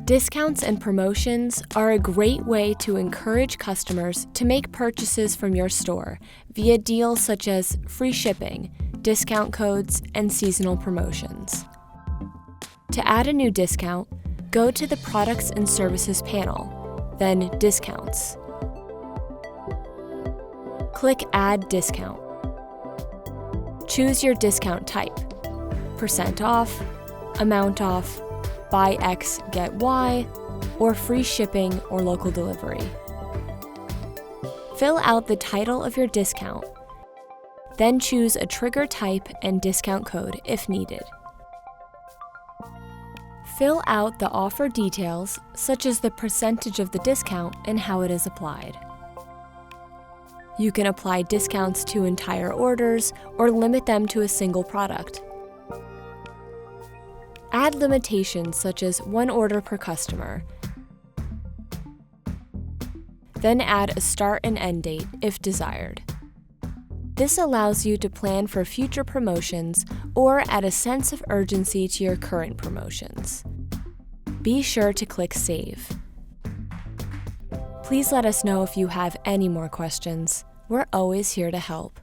Discounts and promotions are a great way to encourage customers to make purchases from your store via deals such as free shipping, discount codes, and seasonal promotions. To add a new discount, go to the Products and Services panel, then Discounts. Click Add Discount. Choose your discount type: % off, amount off, buy X, get Y, or free shipping or local delivery. Fill out the title of your discount, then choose a trigger type and discount code if needed. Fill out the offer details, such as the percentage of the discount and how it is applied. You can apply discounts to entire orders or limit them to a single product. Add limitations such as 1 order per customer. Then add a start and end date if desired. This allows you to plan for future promotions or add a sense of urgency to your current promotions. Be sure to click Save. Please let us know if you have any more questions. We're always here to help.